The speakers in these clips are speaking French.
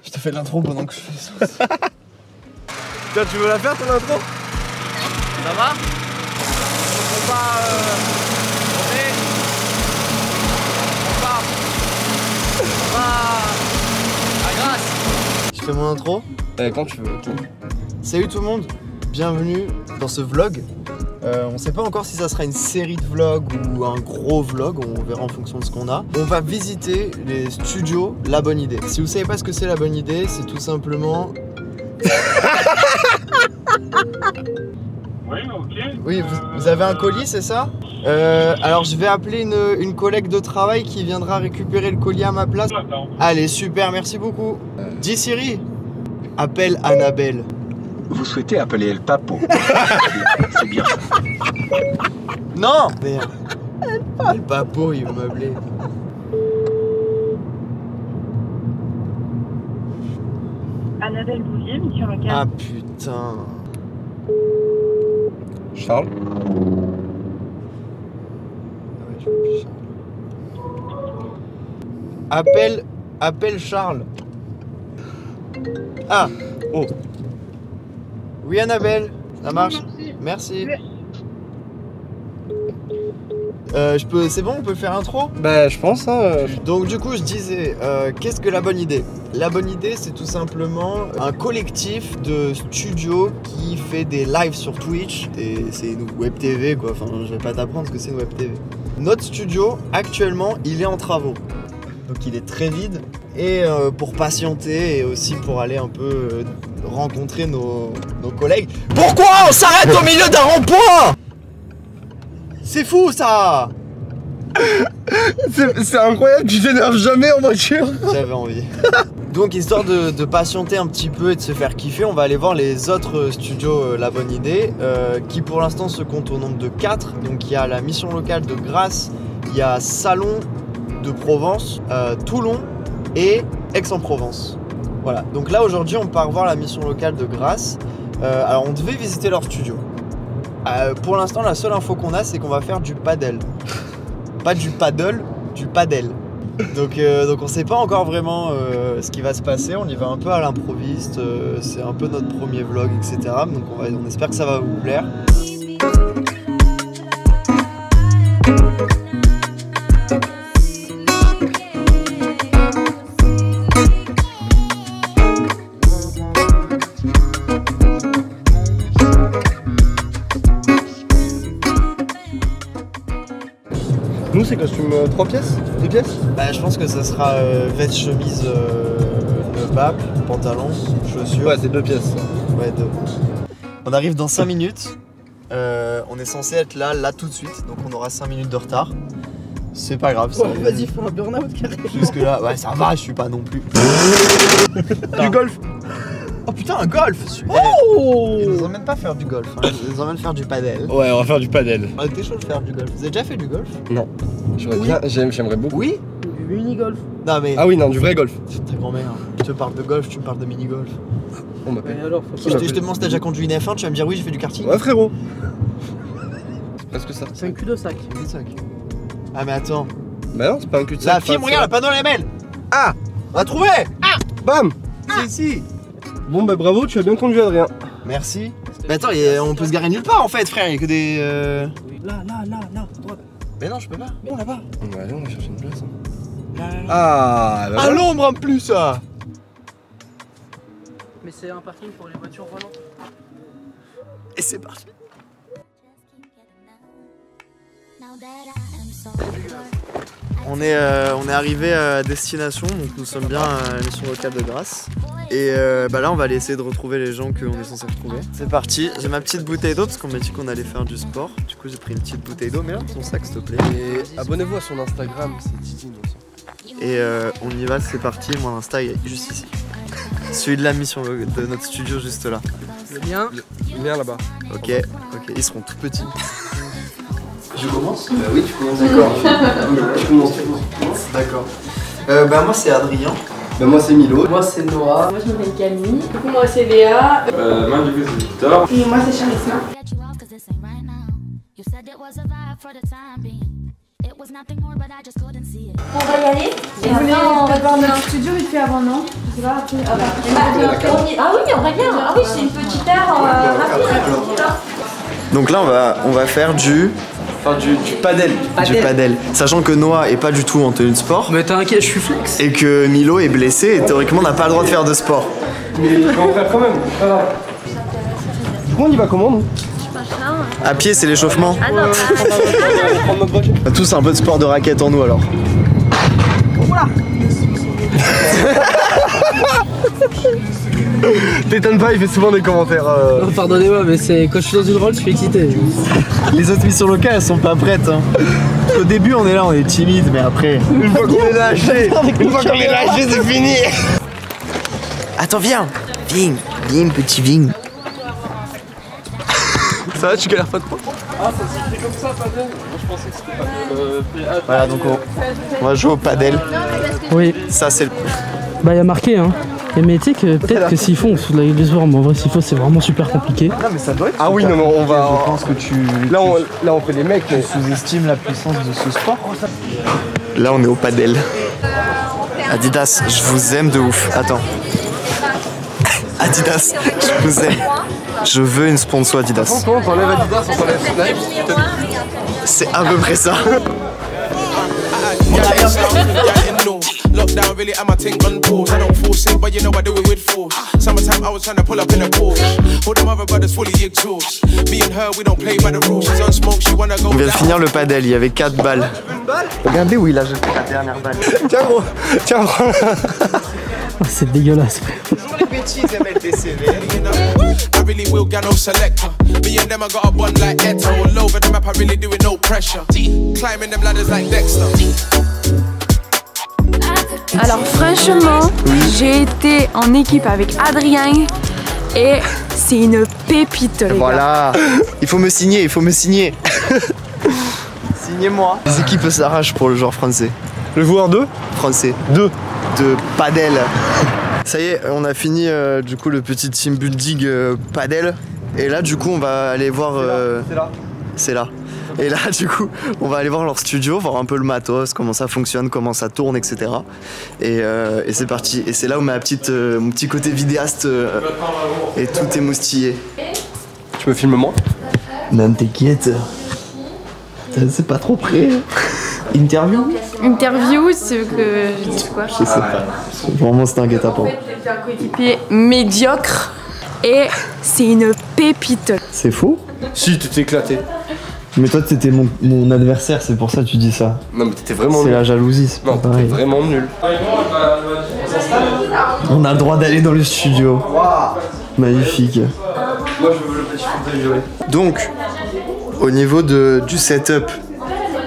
Je te fais l'intro pendant que je fais ça. Tiens, tu veux la faire ton intro? Ça va? On part à Grasse. Je fais mon intro? Quand tu veux, ok. Salut tout le monde, bienvenue dans ce vlog. On sait pas encore si ça sera une série de vlogs ou un gros vlog, on verra en fonction de ce qu'on a. On va visiter les studios La Bonne Idée. Si vous savez pas ce que c'est La Bonne Idée, c'est tout simplement... Oui, ok. Oui, vous avez un colis, c'est ça? Alors je vais appeler une collègue de travail qui viendra récupérer le colis à ma place. Allez, super, merci beaucoup. Dis Siri, appelle Annabelle. Vous souhaitez appeler El Papo? C'est bien ça. Non! Merde. El Papo, il va m'appeler. Annabelle Bouvier, mission locale. Ah putain. Charles? Appelle Charles. Ah, oh. Oui Annabelle, ça marche. Merci. C'est bon, on peut faire intro? Bah je pense hein. Donc du coup je disais, qu'est-ce que La Bonne Idée? La Bonne Idée c'est tout simplement un collectif de studios qui fait des lives sur Twitch. C'est une web TV quoi, enfin je vais pas t'apprendre ce que c'est une web TV. Notre studio actuellement il est en travaux. Donc il est très vide et pour patienter et aussi pour aller un peu rencontrer nos collègues. Pourquoi on s'arrête au milieu d'un rond-point? C'est fou ça! C'est incroyable, tu t'énerves jamais en voiture. J'avais envie. Donc histoire de patienter un petit peu et de se faire kiffer, on va aller voir les autres studios La Bonne Idée qui pour l'instant se comptent au nombre de 4. Donc il y a la mission locale de Grasse, il y a Salon de Provence, Toulon et Aix-en-Provence. Voilà, donc là aujourd'hui on part voir la mission locale de Grasse. Alors on devait visiter leur studio. Pour l'instant la seule info qu'on a c'est qu'on va faire du paddle. Pas du paddle, du paddle. Donc on sait pas encore vraiment ce qui va se passer, on y va un peu à l'improviste, c'est un peu notre premier vlog etc. Donc on espère que ça va vous plaire. Nous c'est costume 3 pièces? 2 pièces? Bah je pense que ça sera veste, chemise, le bas, pantalon, chaussures. Ouais c'est 2 pièces. Ouais 2. On arrive dans 5 minutes. On est censé être là tout de suite, donc on aura 5 minutes de retard. C'est pas grave. Oh, vas-y, fais un burn-out carré. Jusque là, ouais ça va, je suis pas non plus. Du golf? Oh putain un golf! Oh! Ils nous emmènent pas faire du golf, hein. Ils nous emmènent faire du paddle. Ouais on va faire du paddle. Ah t'es chaud de faire du golf. Vous avez déjà fait du golf? Non. J'aimerais beaucoup. Oui? Du mini-golf. Non mais. Ah oui non, du vrai golf. C'est ta grand-mère. Je te parle de golf, tu me parles de mini-golf. On m'appelle. Alors, faut Je te demande si t'as déjà conduit une F1, tu vas me dire oui j'ai fait du karting. Ouais frérot. C'est presque ça. c'est un cul de sac. Ah mais attends. Bah non c'est pas un cul de sac. La fille, regarde, le panneau les mêles. Ah! On a trouvé. Bam! C'est ici. Bon bah bravo, tu as bien conduit Adrien. Merci. Mais attends, on peut se garer nulle part en fait frère, il y a que des... Là, droite. Mais non je peux pas. Bon là-bas. Ouais allez on va chercher une place. Hein. Là. Ah bah À l'ombre en plus ça. Mais c'est un parking pour les voitures volantes. Et c'est parti. On est arrivé à destination, donc nous sommes bien à la mission locale de Grasse. Et bah là on va aller essayer de retrouver les gens qu'on est censé retrouver. C'est parti, j'ai ma petite bouteille d'eau parce qu'on m'a dit qu'on allait faire du sport. Du coup j'ai pris une petite bouteille d'eau, mais là ton sac s'il te plaît. Et abonnez-vous à son Instagram, c'est Titi Innocent. Et on y va, c'est parti, mon Insta est juste ici. Celui de la mission de notre studio juste là. Le mien. Le mien là-bas. Ok, ils seront tout petits. Je commence? Bah oui tu commences. D'accord. Tu commences. D'accord. Bah moi c'est Adrien. Bah moi c'est Milo. Moi c'est Noah. Moi je m'appelle Camille. Du coup moi c'est Léa. Moi du coup c'est Victor. Et moi c'est Charisma. On va y aller. Et après, on va voir notre studio vite fait avant, non? Je sais pas, après. Ah oui, on va bien. Ah oui, c'est une petite heure rapide. Donc là on va faire du padel. Du padel. Sachant que Noah est pas du tout en tenue de sport. Mais t'inquiète, je suis flex. Et que Milo est blessé et théoriquement n'a pas le droit de faire de sport. Mais il va en faire quand même. Du coup on y va comment nous? À pied c'est l'échauffement. Ah non, On va prendre notre voiture. On a tous un peu de sport de raquette en nous alors. T'étonnes pas, il fait souvent des commentaires. Non, pardonnez-moi, mais c'est quand je suis dans une rôle, je suis excité. Les autres missions locales elles sont pas prêtes. Hein. Au début on est là, on est timide, mais après. Une fois qu'on est lâché, c'est fini. Attends, viens. Viens, petit vigne. Ça va, tu galères pas trop? Ah, ça s'écrit comme ça, padel? Moi je pensais que c'était pas Voilà, donc on va jouer au padel. Oui. Ça c'est le... Bah, il y a marqué, hein. Et mais tu sais que peut-être que s'il faut, on se fout de la gueule des joueurs, mais en vrai, s'il faut, c'est vraiment super compliqué. Non mais ça doit être... Ah oui, non, mais on va. Je pense que tu... Là, on fait les mecs, mais. sous-estimes la puissance de ce sport. Là on est au padel. Adidas, je vous aime de ouf. Attends. Adidas, je vous aime. Je veux une sponsor Adidas. Attends, t'enlèves Adidas, on t'enlève Nike. C'est à peu près ça. Lockdown really had my thing on pause. I don't force it, but you know I do it with force. Summertime I was trying to pull up in a Porsche. All the other brothers fully exhaust. Me and her, we don't play by the rules. She's on smoke, she wanna go. On vient de finir le padel, il y avait 4 balles. Regardez où il a jeté la dernière balle. Tiens gros, tiens gros. Ah, c'est dégueulasse. Toujours les bêtises MLTCV. I really will get no selector. Me and them I got a bond like Eto. All over the map I really do it no pressure. Climbing them ladders like Dexter. Alors franchement, j'ai été en équipe avec Adrien et c'est une pépite les gars. Voilà. Il faut me signer. Signez-moi. Les équipes s'arrachent pour le joueur français. Le joueur 2? Français. 2. De padel. Ça y est, on a fini du coup le petit team building padel. Et là du coup on va aller voir... C'est là. Et là du coup on va aller voir leur studio, voir un peu le matos, comment ça fonctionne, comment ça tourne, etc. Et c'est parti. Et c'est là où mon petit côté vidéaste est tout émoustillé. Tu me filmes moi? Non t'inquiète. C'est pas trop près. Interview? Interview, c'est que je dis quoi? Je sais pas. Vraiment c'est un guet-apens. C'est un coéquipier médiocre et c'est une pépite. C'est faux? Si, tu t'es éclaté. Mais toi t'étais mon adversaire, c'est pour ça que tu dis ça. Non, mais t'étais vraiment C'est nul. la jalousie, c'est Non, pas t'étais pareil. vraiment nul. On a le droit d'aller dans le studio. Magnifique. Moi, je veux le petit fauteuil violet. Donc, au niveau du setup,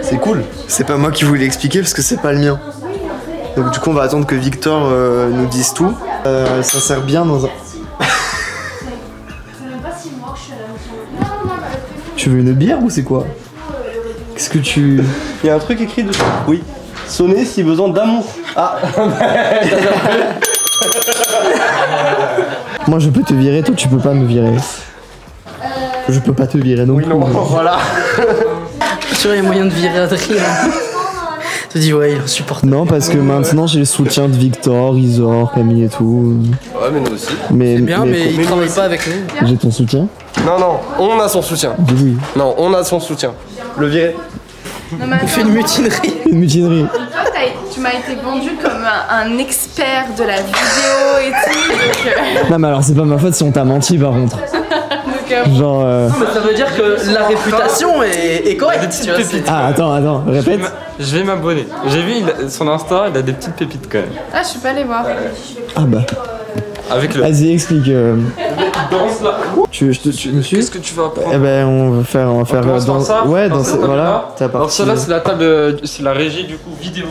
c'est cool. C'est pas moi qui vous l'ai expliqué parce que c'est pas le mien. Donc du coup on va attendre que Victor nous dise tout. Ça sert bien dans un... Tu veux une bière ou c'est quoi? Qu'est-ce que tu... Il y a un truc écrit dessus. Oui. Sonner si besoin d'amour. Ah. Moi je peux te virer, toi tu peux pas me virer. Je peux pas te virer non Oui, plus. non, voilà. Je suis sûr, il y a moyen de virer Adrien. Tu te dis, ouais, il est insupportable. Non, parce que maintenant j'ai le soutien de Victor, Isor, Camille et tout. Ouais, mais nous aussi. Mais, Bien, mais il travaille pas avec nous. J'ai ton soutien? Non, non, on a son soutien. Oui. Non, on a son soutien. Le virer. On fait une mutinerie. Une mutinerie. Toi, tu m'as été vendu comme un expert de la vidéo et tout. Donc, Non mais alors c'est pas ma faute si on t'a menti par contre. Genre... Non, mais ça veut dire que la réputation est correcte. Tu vois, Ah attends, répète. Je vais m'abonner. J'ai vu son Insta, il a des petites pépites quand même. Ah, je suis pas allée voir. Ah bah... Avec le. Vas-y explique. Danse là. Tu me suis? Qu'est-ce que tu vas apprendre? Eh ben on va faire commence par ça, Ouais dans dans cette voilà. table-là. Ta Alors partie. celle-là c'est la table, c'est la régie du coup vidéo.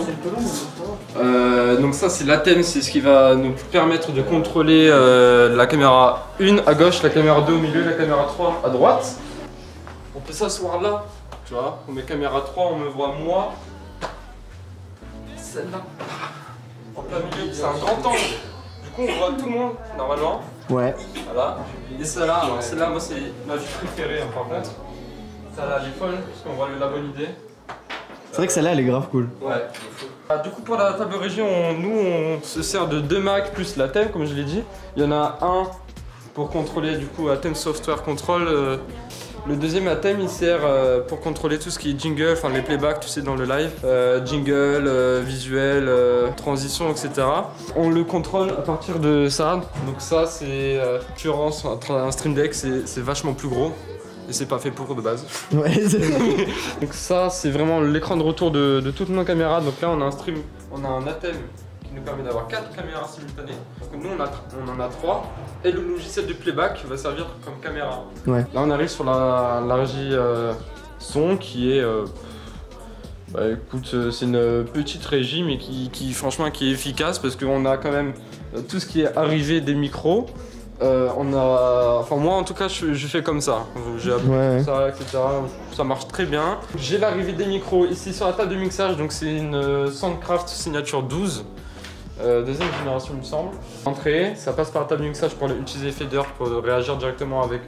Donc ça c'est l'ATEM, c'est ce qui va nous permettre de contrôler la caméra 1 à gauche, la caméra 2 au milieu, la caméra 3 à droite. On peut s'asseoir là, tu vois, on met caméra 3, on me voit moi. Celle-là, en plein milieu, c'est un grand angle. Du coup on voit tout le monde normalement. Ouais. Voilà. Et celle-là, alors celle-là, moi c'est ma vue préférée par contre. Celle-là elle est folle, parce qu'on voit la bonne idée. C'est vrai que celle-là elle est grave cool. Ouais. Du coup pour la table régie, nous on se sert de 2 Macs plus la thème comme je l'ai dit. Il y en a un pour contrôler du coup Atem Software Control. Le deuxième Atem il sert pour contrôler tout ce qui est jingle, enfin les playbacks tu sais dans le live. Jingle, visuel, transition etc. On le contrôle à partir de ça. Donc ça c'est concurrence, un Stream Deck c'est vachement plus gros. Et c'est pas fait pour de base. Ouais. Donc ça c'est vraiment l'écran de retour de toutes nos caméras. Donc là on a un stream, on a un Atem qui nous permet d'avoir 4 caméras simultanées. Donc nous on en a 3. Et le logiciel du playback va servir comme caméra. Ouais. Là on arrive sur la régie son qui est... bah écoute, c'est une petite régie mais qui franchement qui est efficace parce qu'on a quand même tout ce qui est arrivé des micros. Enfin moi en tout cas je fais comme ça, j'ai appris ça etc, ça marche très bien. J'ai l'arrivée des micros ici sur la table de mixage, donc c'est une Soundcraft Signature 12, deuxième génération il me semble. Entrée, ça passe par la table de mixage pour utiliser Fader pour réagir directement avec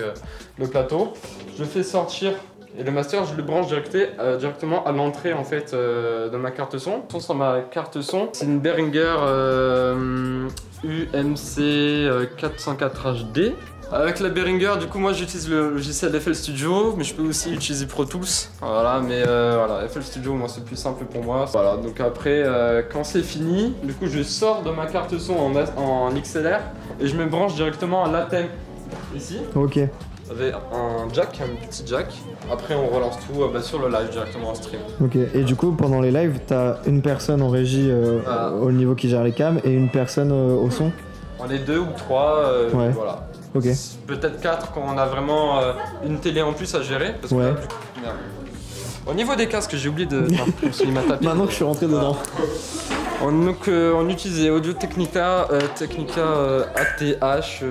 le plateau. Je le fais sortir et le master je le branche directement à l'entrée en fait de ma carte son. Sur ma carte son, c'est une Behringer UMC 404 HD. Avec la Behringer, du coup moi j'utilise le logiciel FL Studio, mais je peux aussi utiliser Pro Tools. Voilà, mais voilà, FL Studio moi c'est plus simple pour moi. Voilà, donc après quand c'est fini, du coup je sors de ma carte son en XLR et je me branche directement à l'Atem ici. Ok. Avec un petit jack. Après on relance tout sur le live directement en stream. Ok, et du coup pendant les lives, t'as une personne en régie au niveau qui gère les cams et une personne au son? On est 2 ou 3, ouais. Voilà. Ok. Peut-être 4 quand on a vraiment une télé en plus à gérer. Parce que là, du coup, merde. Au niveau des casques, j'ai oublié de... il m'a tapé. Maintenant que je suis rentré dedans. On utilisait Audio Technica ATH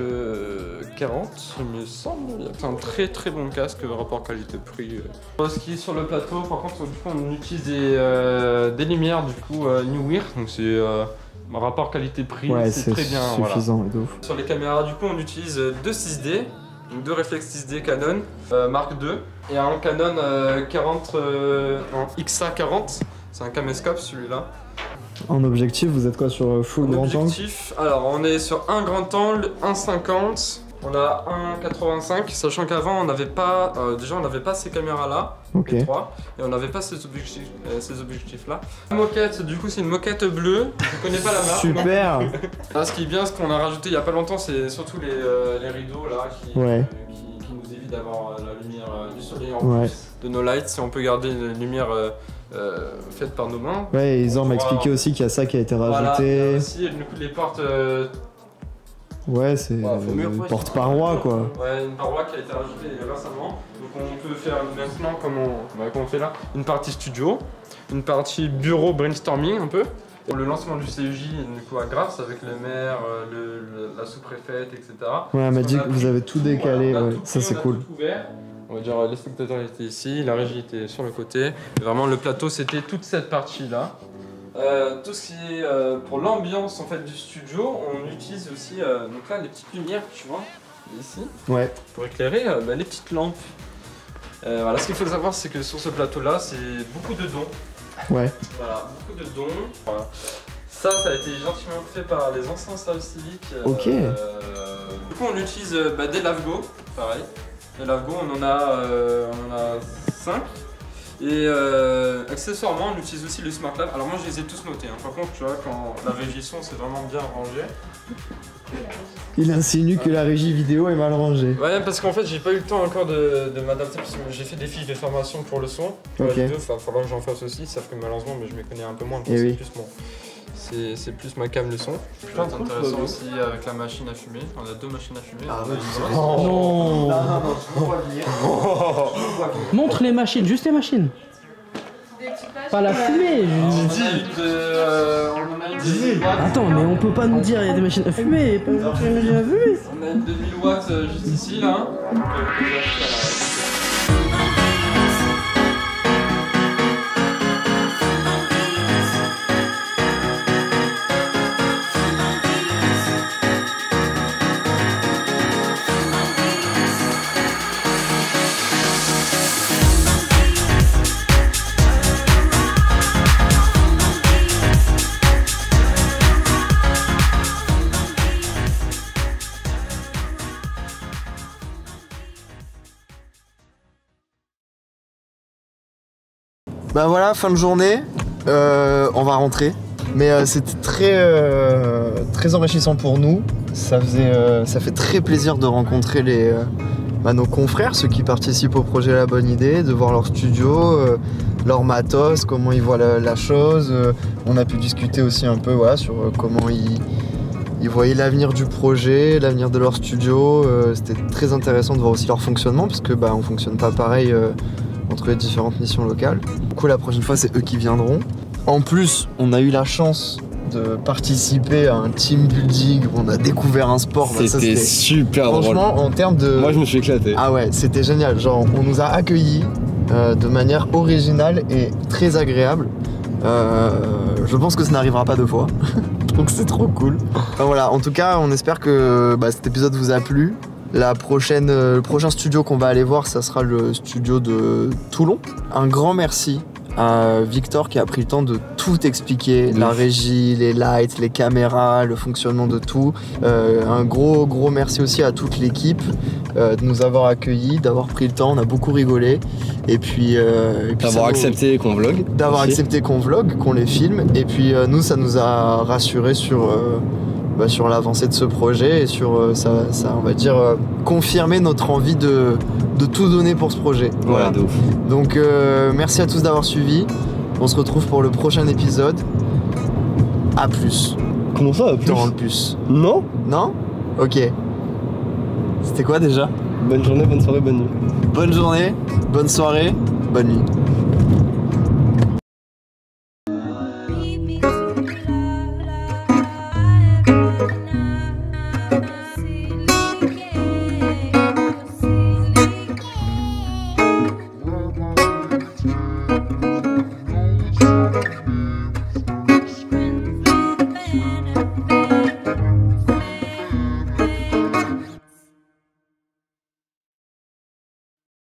40, il me semble. C'est un très bon casque, rapport qualité-prix. Ce qui est sur le plateau, par contre, du coup, on utilise des lumières du coup Newear, donc c'est rapport qualité-prix, ouais, c'est très bien. Suffisant, voilà. De ouf. Sur les caméras, du coup, on utilise 2 6D. Donc 2 réflexes 6D Canon Mark II et un Canon XA40, c'est un caméscope celui-là. En objectif, vous êtes quoi sur full grand angle? Alors on est sur un grand angle, 1,50, on a 1,85, sachant qu'avant on n'avait pas, déjà on n'avait pas ces caméras là, okay. Les 3, et on n'avait pas ces objectifs là. La moquette, du coup c'est une moquette bleue, je connais pas la marque. Super. Là, ce qui est bien, ce qu'on a rajouté il y a pas longtemps, c'est surtout les rideaux là qui nous évitent d'avoir la lumière du soleil en plus de nos lights, si on peut garder une lumière faite par nos mains. Ouais, et Izor m'a expliqué aussi qu'il y a ça qui a été rajouté. Voilà, aussi du coup les portes. Ouais, c'est porte-paroi quoi. Ouais, une paroi qui a été rajoutée récemment. Donc on peut faire maintenant comme on fait là, une partie studio, une partie bureau brainstorming un peu. Pour le lancement du CEJ du coup à Grasse avec le maire, la sous-préfète, etc. Ouais, elle m'a dit que vous avez tout décalé, ouais. Ça c'est cool. On va dire les spectateurs étaient ici, la régie était sur le côté. Et vraiment le plateau c'était toute cette partie là. Tout ce qui est pour l'ambiance en fait du studio, on utilise aussi donc là les petites lumières, tu vois, ici. Ouais. Pour éclairer les petites lampes. Voilà, ce qu'il faut savoir c'est que sur ce plateau là, c'est beaucoup de dons. Ouais. Voilà, beaucoup de dons. Voilà. Ça a été gentiment fait par les anciens services civiques. Ok. Du coup on utilise des Lavgo, pareil. Les Lavgo on en a 5. Et accessoirement on utilise aussi le Smart Lab. Alors moi je les ai tous notés, hein. Par contre tu vois quand la régie son c'est vraiment bien rangé. Il insinue que la régie vidéo est mal rangée. Ouais, parce qu'en fait j'ai pas eu le temps encore de m'adapter parce que j'ai fait des fiches de formation pour le son. Pour la vidéo, il va falloir que j'en fasse aussi, sauf que malheureusement mais je me connais un peu moins. C'est plus ma cam le son. C'est intéressant aussi avec la machine à fumer. On a 2 machines à fumer. Ah non. Montre les machines, juste les machines. Pas la fumée. Attends, mais on peut pas nous dire il y a des machines à fumer. Pas des machines à fumer. On a une 2000 watts juste ici là. Bah voilà, fin de journée, on va rentrer. Mais c'était très enrichissant pour nous. Ça fait très plaisir de rencontrer nos confrères, ceux qui participent au projet La Bonne Idée, de voir leur studio, leur matos, comment ils voient la chose. On a pu discuter aussi un peu sur comment ils voyaient l'avenir du projet, l'avenir de leur studio. C'était très intéressant de voir aussi leur fonctionnement, parce que on fonctionne pas pareil entre les différentes missions locales. Du coup, la prochaine fois, c'est eux qui viendront. En plus, on a eu la chance de participer à un team building où on a découvert un sport. C'était super drôle. Franchement, en termes de... Moi, je me suis éclaté. Ah ouais, c'était génial. Genre, on nous a accueillis de manière originale et très agréable. Je pense que ça n'arrivera pas 2 fois. Donc c'est trop cool. Enfin, voilà, en tout cas, on espère que cet épisode vous a plu. Le prochain studio qu'on va aller voir, ça sera le studio de Toulon. Un grand merci à Victor qui a pris le temps de tout expliquer, la régie, les lights, les caméras, le fonctionnement de tout. Un gros merci aussi à toute l'équipe de nous avoir accueillis, d'avoir pris le temps, on a beaucoup rigolé. Et puis d'avoir accepté qu'on vlog. D'avoir accepté qu'on vlog, qu'on les filme. Et puis nous, ça nous a rassurés sur l'avancée de ce projet et sur ça on va dire confirmer notre envie de tout donner pour ce projet. Voilà, de ouf. Donc merci à tous d'avoir suivi. On se retrouve pour le prochain épisode. À plus. Comment ça, à plus? Dans le plus. Non? Non? Ok. C'était quoi déjà? Bonne journée, bonne soirée, bonne nuit. Bonne journée, bonne soirée, bonne nuit.